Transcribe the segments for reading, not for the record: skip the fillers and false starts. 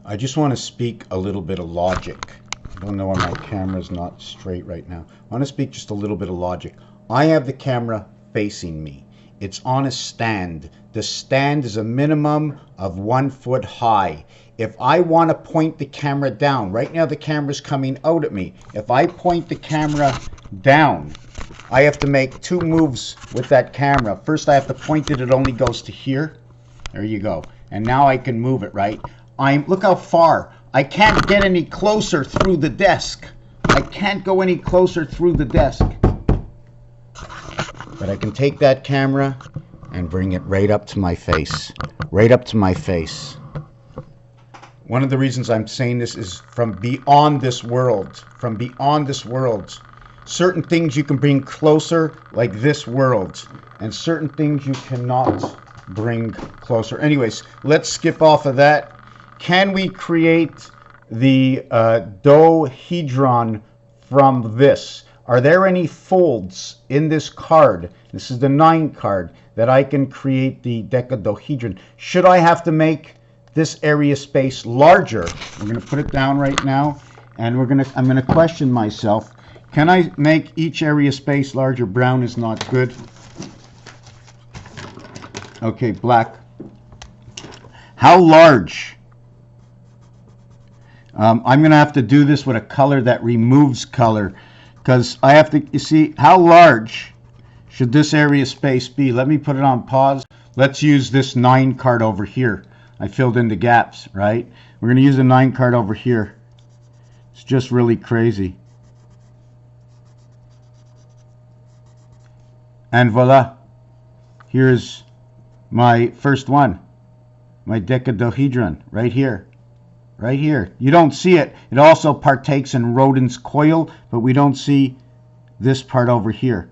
I just want to speak a little bit of logic. I don't know why my camera's not straight right now. I want to speak just a little bit of logic. I have the camera facing me. It's on a stand. The stand is a minimum of 1 foot high. If I want to point the camera down, right now the camera's coming out at me. If I point the camera down, I have to make 2 moves with that camera. First I have to point it only goes to here. There you go. And now I can move it, right? Look how far. I can't get any closer through the desk. I can't go any closer through the desk. But I can take that camera and bring it right up to my face. Right up to my face. One of the reasons I'm saying this is from beyond this world. From beyond this world. Certain things you can bring closer, like this world. And certain things you cannot bring closer. Anyways, let's skip off of that. Can we create the dodecahedron from this? Are there any folds in this card? This is the 9 card that I can create the dodecahedron. Should I have to make this area space larger? We're going to put it down right now, and I'm going to question myself. Can I make each area space larger? Brown is not good. Okay, black. How large? I'm going to have to do this with a color that removes color, because I have to, you see, how large should this area space be? Let me put it on pause. Let's use this 9 card over here. I filled in the gaps, right? We're going to use the 9 card over here. It's just really crazy. And voila. Here's my first one. My dodecahedron right here. Right here. You don't see it. It also partakes in rodent's coil, but we don't see this part over here.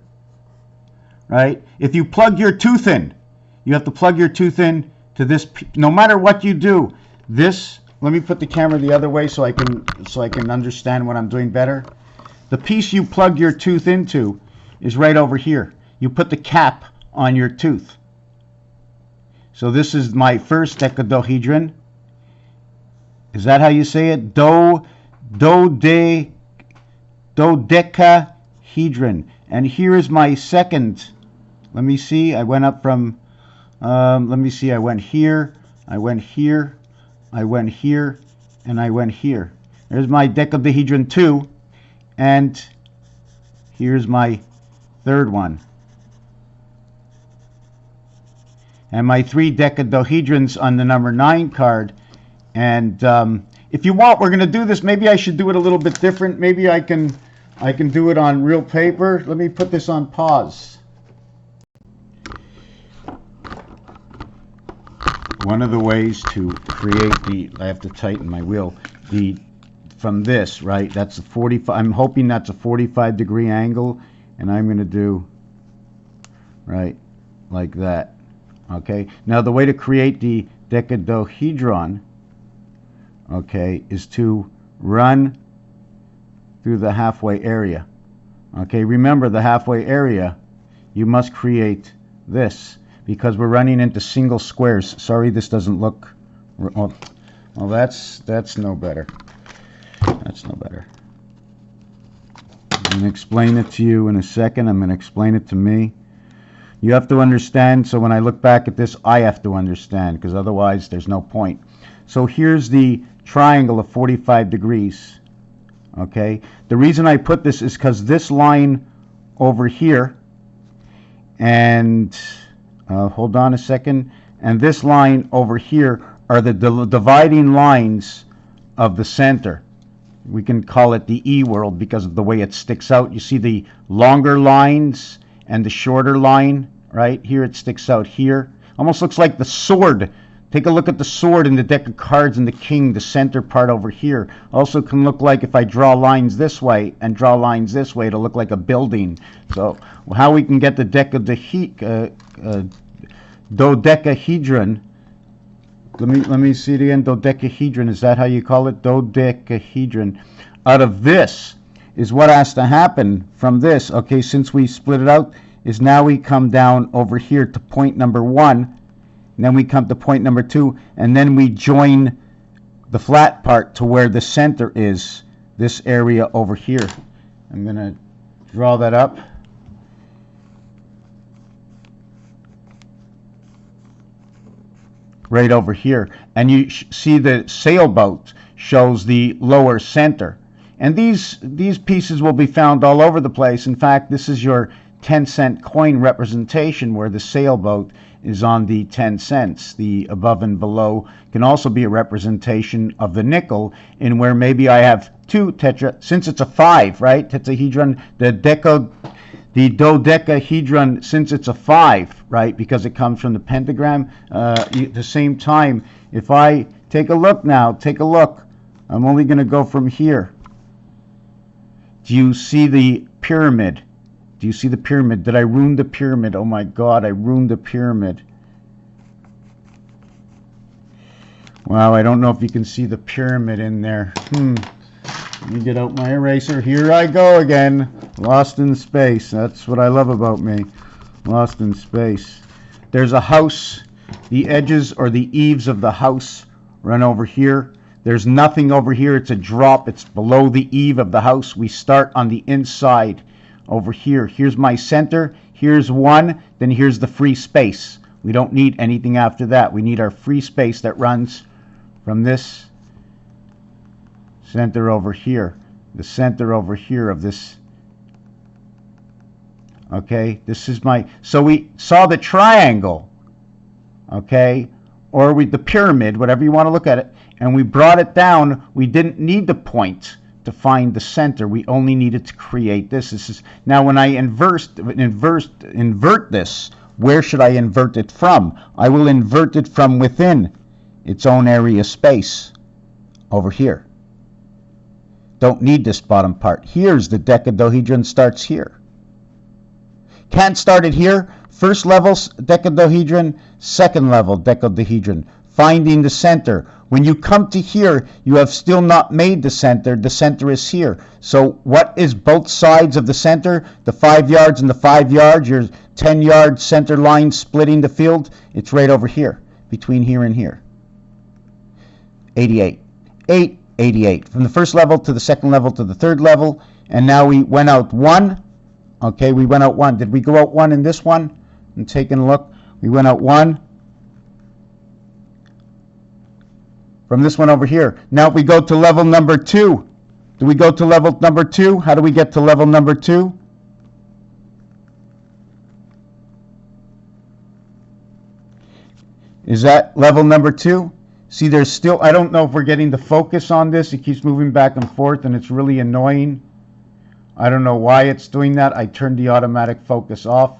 Right? If you plug your tooth in, you have to plug your tooth in to this. No matter what you do, this, let me put the camera the other way so I can understand what I'm doing better. The piece you plug your tooth into is right over here. You put the cap on your tooth. So this is my first dodecahedron. Is that how you say it? Dodecahedron. And here is my second. Let me see. I went up from, let me see. I went here. I went here. I went here. And I went here. There's my dodecahedron 2. And here's my third one. And my 3 dodecahedrons on the number 9 card. And if you want, we're going to do this. Maybe I should do it a little bit different. Maybe I can do it on real paper. Let me put this on pause. One of the ways to create I have to tighten my wheel, from this, right? That's a 45. I'm hoping that's a 45-degree angle, and I'm going to do right like that. Okay. Now the way to create the dodecahedron, okay, is to run through the halfway area. Okay, remember the halfway area, you must create this because we're running into single squares. Sorry, this doesn't look, well that's no better. That's no better. I'm going to explain it to you in a second. I'm going to explain it to me. You have to understand, so when I look back at this, I have to understand, because otherwise there's no point. So here's the triangle of 45 degrees. Okay, the reason I put this is because this line over here, and hold on a second, and this line over here are the dividing lines of the center. We can call it the E world because of the way it sticks out. You see the longer lines and the shorter line, right? Here it sticks out here. Almost looks like the sword. Take a look at the sword in the deck of cards and the king, the center part over here. Also can look like, if I draw lines this way and draw lines this way, it'll look like a building. So how we can get the dodecahedron, let me see it again, dodecahedron, is that how you call it? Dodecahedron. Out of this is what has to happen from this. Okay, since we split it out, is now we come down over here to point number 1, and then we come to point number 2, and then we join the flat part to where the center is, this area over here. I'm going to draw that up. Right over here. And you see the sailboat shows the lower center. And these pieces will be found all over the place. In fact, this is your 10-cent coin representation where the sailboat is on the 10 cents. The above and below can also be a representation of the nickel, in where maybe I have two since it's a 5, right? Tetrahedron, the dodecahedron, since it's a 5, right? Because it comes from the pentagram. At the same time, if I take a look now, take a look. I'm only going to go from here. Do you see the pyramid? Do you see the pyramid? Did I ruin the pyramid? Oh my God, I ruined the pyramid. Wow, I don't know if you can see the pyramid in there. Let me get out my eraser. Here I go again. Lost in space. That's what I love about me. Lost in space. There's a house. The edges or the eaves of the house run over here. There's nothing over here. It's a drop. It's below the eave of the house. We start on the inside over here. Here's my center. Here's 1. Then here's the free space. We don't need anything after that. We need our free space that runs from this center over here. The center over here of this. Okay, this is my, so we saw the triangle, okay, or the pyramid, whatever you want to look at it, and we brought it down. We didn't need the point to find the center. We only needed to create this. This is, now when I invert this, where should I invert it from? I will invert it from within its own area space over here. Don't need this bottom part. Here's the decadahedron, starts here. Can't start it here. First level decadahedron, second level decadahedron. Finding the center. When you come to here, you have still not made the center. The center is here. So what is both sides of the center? The 5 yards and the 5 yards, your 10-yard center line splitting the field. It's right over here, between here and here. 88. 8, 88. From the first level to the second level to the third level. And now we went out 1. Okay, we went out 1. Did we go out 1 in this one? And taking a look. We went out 1. From this one over here. Now we go to level number 2. Do we go to level number 2? How do we get to level number 2? Is that level number 2? See, there's still, I don't know if we're getting the focus on this. It keeps moving back and forth and it's really annoying. I don't know why it's doing that. I turned the automatic focus off.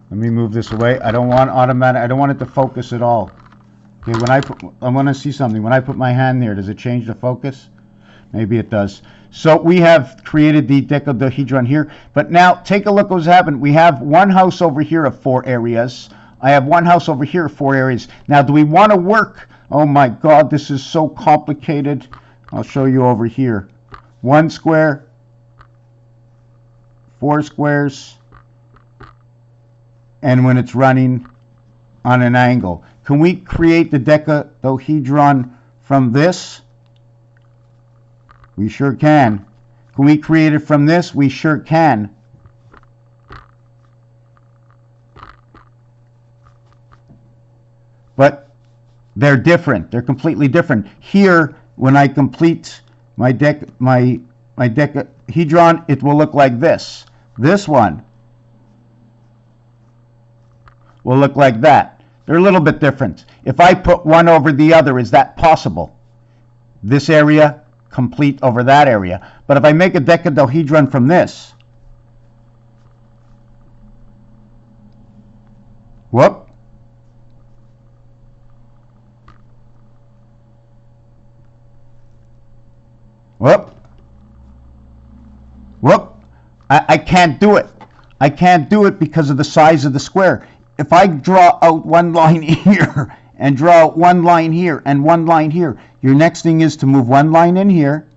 Let me move this away. I don't want automatic. I don't want it to focus at all. Okay, when I want to see something. When I put my hand there, does it change the focus? Maybe it does. So we have created the decadahedron here. But now take a look what's happened. We have one house over here of 4 areas. I have one house over here of 4 areas. Now, do we want to work? Oh my God, this is so complicated. I'll show you over here. 1 square, 4 squares, and when it's running on an angle. Can we create the decadahedron from this? We sure can. Can we create it from this? We sure can. But they're different. They're completely different. Here, when I complete my decahedron, it will look like this. This one will look like that. They're a little bit different. If I put one over the other, is that possible? This area complete over that area. But if I make a decadahedron from this, whoop, whoop, whoop, I can't do it. I can't do it because of the size of the square. If I draw out one line here and draw out one line here and one line here, your next thing is to move one line in here,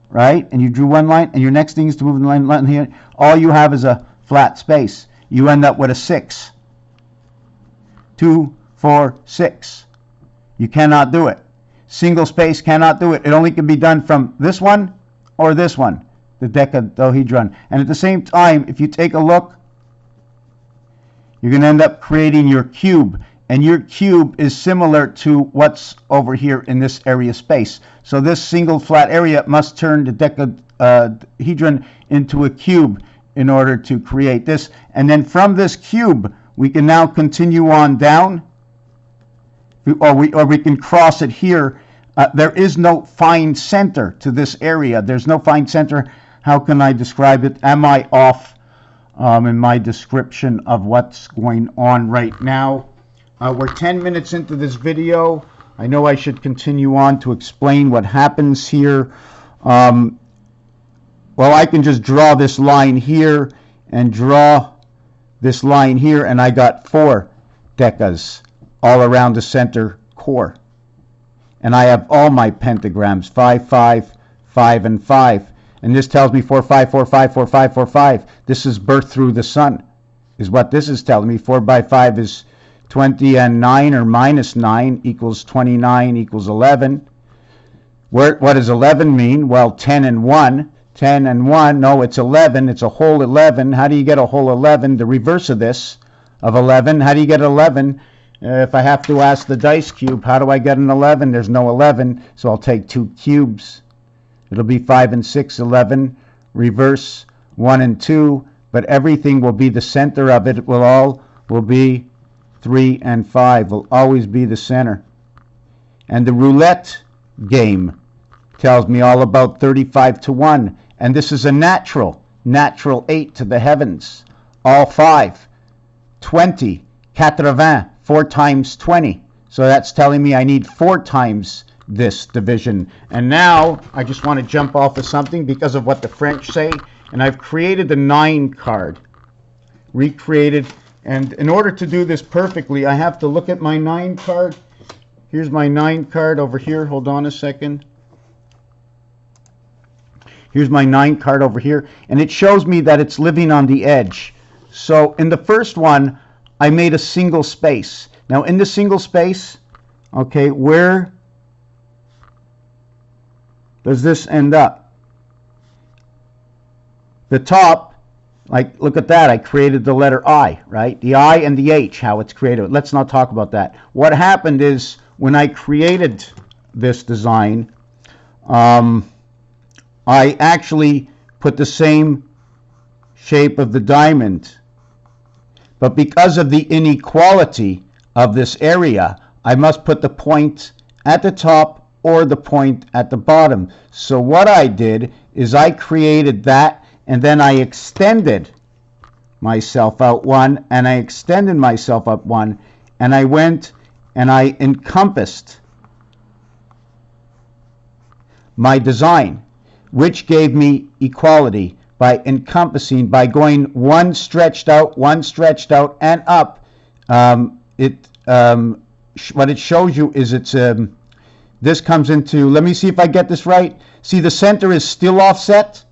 right? And you drew one line, and your next thing is to move the line here. All you have is a flat space. You end up with a 6. 2, 4, 6. You cannot do it. Single space cannot do it. It only can be done from this one or this one, the dodecahedron. And at the same time, if you take a look, you're going to end up creating your cube. And your cube is similar to what's over here in this area space. So this single flat area must turn the dodecahedron into a cube in order to create this. And then from this cube, we can now continue on down, or we can cross it here. There is no fine center to this area. There's no fine center. How can I describe it? Am I off in my description of what's going on right now? We're 10 minutes into this video. I know I should continue on to explain what happens here. Well, I can just draw this line here and draw this line here, and I got 4 decas all around the center core. And I have all my pentagrams, 5, 5, 5, and 5. And this tells me 4, 5, 4, 5, 4, 5, 4, 5. This is birth through the sun, is what this is telling me. 4 by 5 is 20, and 9 or minus 9 equals 29 equals 11. What does 11 mean? Well, 10 and 1. 10 and 1, no, it's 11. It's a whole 11. How do you get a whole 11? The reverse of this, of 11. How do you get 11? If I have to ask the dice cube, how do I get an 11? There's no 11, so I'll take 2 cubes. It'll be 5 and 6, 11. Reverse 1 and 2, but everything will be the center of it. It will be 3 and 5. Will always be the center. And the roulette game tells me all about 35 to 1. And this is a natural 8 to the heavens. All 5. 20. 80. 4 times 20. So that's telling me I need 4 times this division. And now I just want to jump off of something because of what the French say. And I've created the 9 card. Recreated. And in order to do this perfectly, I have to look at my 9 card. Here's my 9 card over here. Hold on a second. Here's my 9 card over here, and it shows me that it's living on the edge. So in the first one, I made a single space. Now in the single space, okay, where does this end up? The top, like, look at that, I created the letter I, right? The I and the H, how it's created. Let's not talk about that. What happened is, when I created this design, I actually put the same shape of the diamond. But because of the inequality of this area, I must put the point at the top or the point at the bottom. So what I did is I created that, and then I extended myself out 1, and I extended myself up 1, and I went and I encompassed my design, which gave me equality by encompassing, by going one stretched out, and up. What it shows you is this comes into, let me see if I get this right. See, the center is still offset,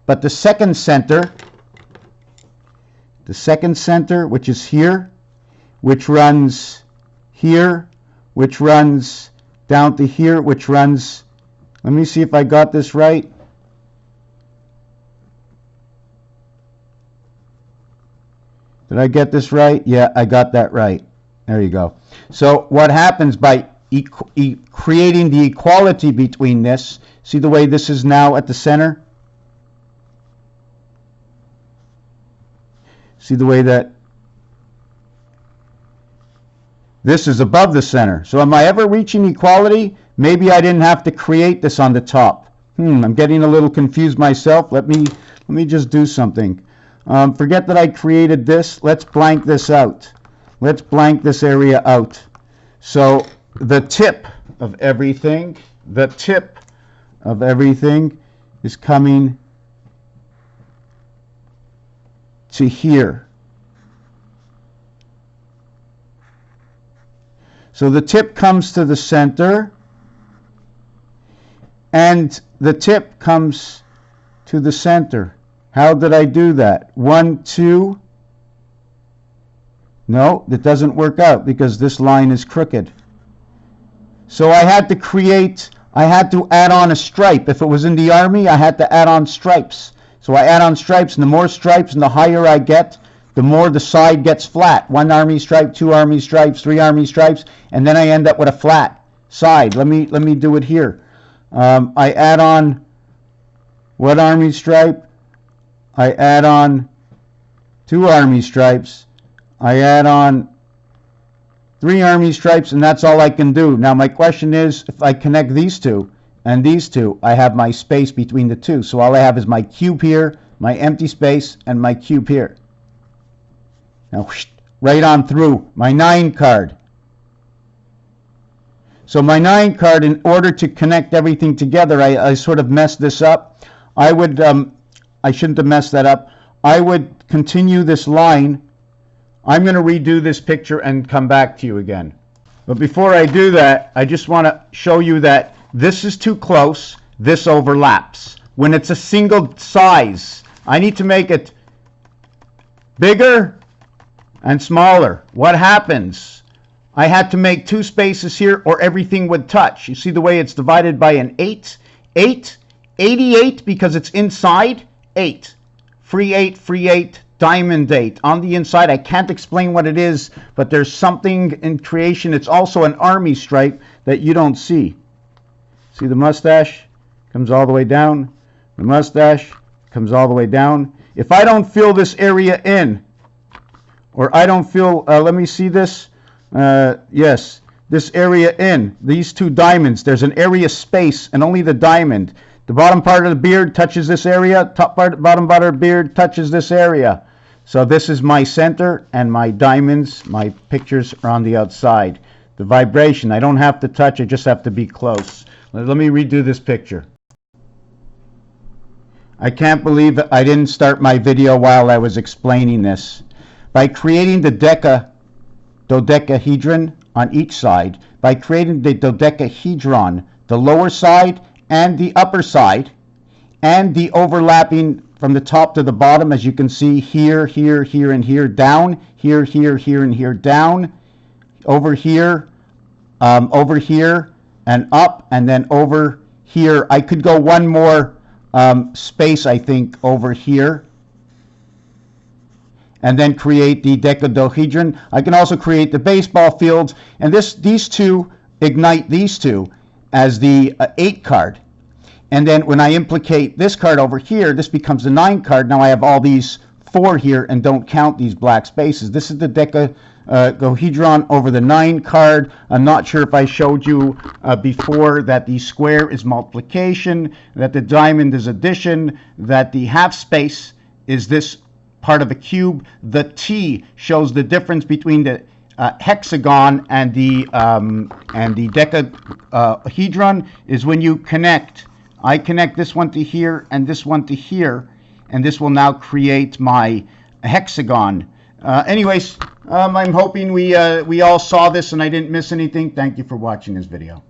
but the second center, which is here, which runs here, which runs down to here, which runs, let me see if I got this right. Did I get this right? Yeah, I got that right. There you go. So what happens by creating the equality between this, see the way this is now at the center? See the way that this is above the center. So am I ever reaching equality? Maybe I didn't have to create this on the top. I'm getting a little confused myself. Let me just do something. Forget that I created this. Let's blank this out. Let's blank this area out. So the tip of everything is coming to here. So the tip comes to the center, and the tip comes to the center. How did I do that? 1, 2. No, that doesn't work out because this line is crooked. So I had to add on a stripe. If it was in the Army, I had to add on stripes. So I add on stripes, and the more stripes and the higher I get, the more the side gets flat. 1 Army stripe, 2 Army stripes, 3 Army stripes, and then I end up with a flat side. Let me do it here. I add on 1 Army stripe. I add on 2 Army stripes. I add on 3 Army stripes, and that's all I can do. Now my question is, if I connect these two and these two, I have my space between the two. So all I have is my cube here, my empty space, and my cube here. Now right on through my 9 card. So my 9 card, in order to connect everything together, I sort of messed this up. I shouldn't have messed that up. I would continue this line. I'm going to redo this picture and come back to you again. But before I do that, I just want to show you that this is too close. This overlaps. When it's a single size, I need to make it bigger and smaller. What happens? I had to make 2 spaces here or everything would touch. You see the way it's divided by an 8? 8, 88 because it's inside, 8. Free 8, diamond 8. On the inside, I can't explain what it is, but there's something in creation. It's also an Army stripe that you don't see. See the mustache? Comes all the way down. The mustache comes all the way down. If I don't fill this area in, or I don't fill, let me see this. Yes, this area in, these 2 diamonds, there's an area space and only the diamond. The bottom part of the beard touches this area, bottom part of the beard touches this area. So this is my center, and my diamonds, my pictures are on the outside. The vibration, I don't have to touch, I just have to be close. Let me redo this picture. I can't believe I didn't start my video while I was explaining this. By creating the dodecahedron on each side, by creating the dodecahedron, the lower side and the upper side, and the overlapping from the top to the bottom, as you can see here, here, here, and here, down, here, here, here, and here, down, over here, and up, and then over here. I could go one more space, I think, over here, and then create the dodecahedron. I can also create the baseball fields, and these two ignite these two as the 8 card. And then when I implicate this card over here, this becomes the 9 card. Now I have all these 4 here and don't count these black spaces. This is the dodecahedron over the 9 card. I'm not sure if I showed you before that the square is multiplication, that the diamond is addition, that the half space is this part of a cube. The T shows the difference between the hexagon and the dodecahedron is when you connect. I connect this one to here and this one to here, and this will now create my hexagon. Anyways, I'm hoping we all saw this and I didn't miss anything. Thank you for watching this video.